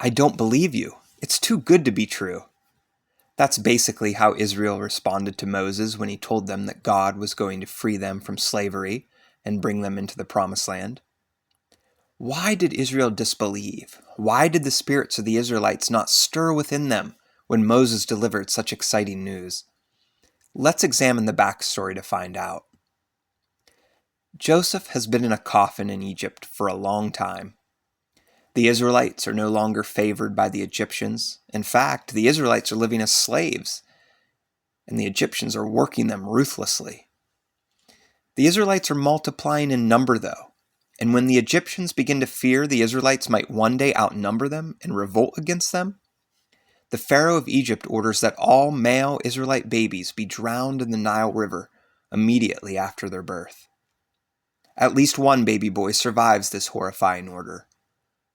"I don't believe you. It's too good to be true." That's basically how Israel responded to Moses when he told them that God was going to free them from slavery and bring them into the Promised Land. Why did Israel disbelieve? Why did the spirits of the Israelites not stir within them when Moses delivered such exciting news? Let's examine the backstory to find out. Joseph has been in a coffin in Egypt for a long time. The Israelites are no longer favored by the Egyptians. In fact, the Israelites are living as slaves, and the Egyptians are working them ruthlessly. The Israelites are multiplying in number, though, and when the Egyptians begin to fear the Israelites might one day outnumber them and revolt against them, the Pharaoh of Egypt orders that all male Israelite babies be drowned in the Nile River immediately after their birth. At least one baby boy survives this horrifying order: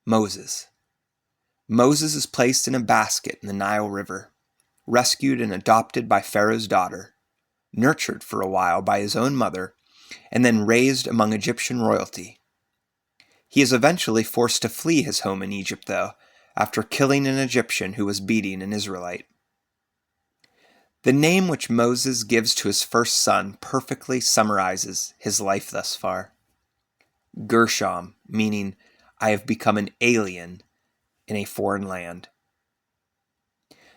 Moses. Moses is placed in a basket in the Nile River, rescued and adopted by Pharaoh's daughter, nurtured for a while by his own mother, and then raised among Egyptian royalty. He is eventually forced to flee his home in Egypt, though, after killing an Egyptian who was beating an Israelite. The name which Moses gives to his first son perfectly summarizes his life thus far. Gershom, meaning I have become an alien in a foreign land.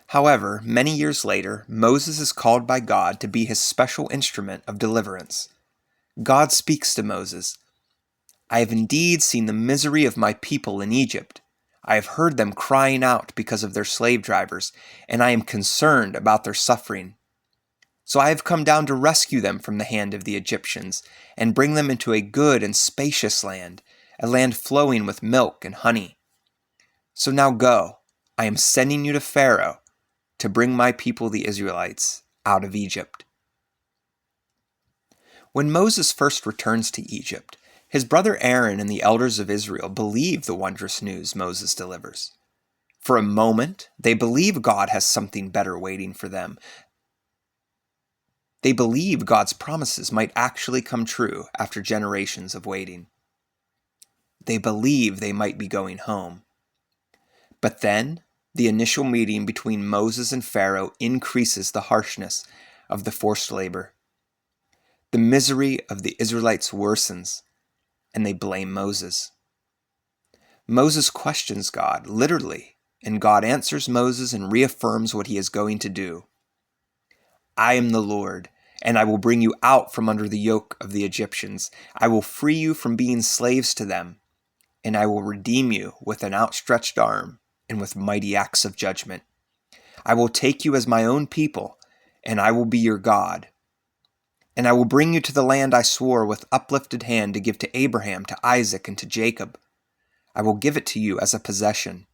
However, many years later, Moses is called by God to be his special instrument of deliverance. God speaks to Moses, "I have indeed seen the misery of my people in Egypt. I have heard them crying out because of their slave drivers, and I am concerned about their suffering. So I have come down to rescue them from the hand of the Egyptians and bring them into a good and spacious land, a land flowing with milk and honey. So now go, I am sending you to Pharaoh to bring my people the Israelites out of Egypt." When Moses first returns to Egypt, his brother Aaron and the elders of Israel believe the wondrous news Moses delivers. For a moment, they believe God has something better waiting for them. They believe God's promises might actually come true after generations of waiting. They believe they might be going home. But then, the initial meeting between Moses and Pharaoh increases the harshness of the forced labor. The misery of the Israelites worsens, and they blame Moses. Moses questions God, literally, and God answers Moses and reaffirms what he is going to do. "I am the Lord, and I will bring you out from under the yoke of the Egyptians. I will free you from being slaves to them, and I will redeem you with an outstretched arm and with mighty acts of judgment. I will take you as my own people, and I will be your God. And I will bring you to the land I swore with uplifted hand to give to Abraham, to Isaac, and to Jacob. I will give it to you as a possession.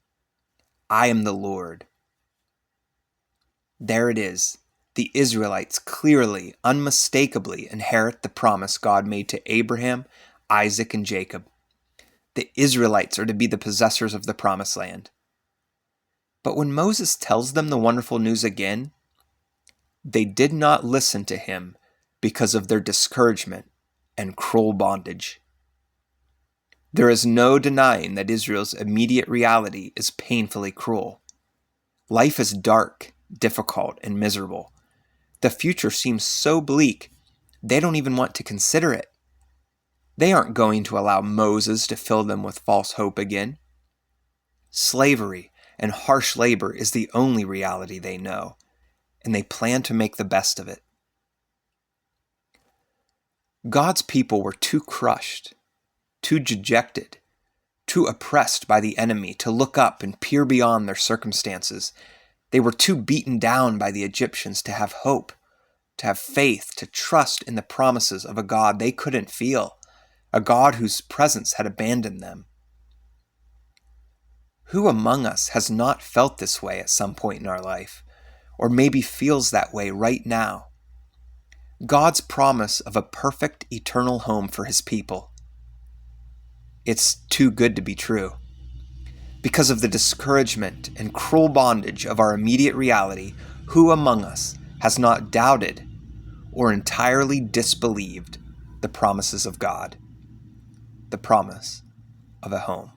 I am the Lord." There it is. The Israelites clearly, unmistakably inherit the promise God made to Abraham, Isaac, and Jacob. The Israelites are to be the possessors of the promised land. But when Moses tells them the wonderful news again, they did not listen to him because of their discouragement and cruel bondage. There is no denying that Israel's immediate reality is painfully cruel. Life is dark, difficult, and miserable. The future seems so bleak, they don't even want to consider it. They aren't going to allow Moses to fill them with false hope again. Slavery and harsh labor is the only reality they know, and they plan to make the best of it. God's people were too crushed, too dejected, too oppressed by the enemy to look up and peer beyond their circumstances. They were too beaten down by the Egyptians to have hope, to have faith, to trust in the promises of a God they couldn't feel, a God whose presence had abandoned them. Who among us has not felt this way at some point in our life, or maybe feels that way right now? God's promise of a perfect eternal home for his people. It's too good to be true. Because of the discouragement and cruel bondage of our immediate reality, who among us has not doubted or entirely disbelieved the promises of God? The promise of a home.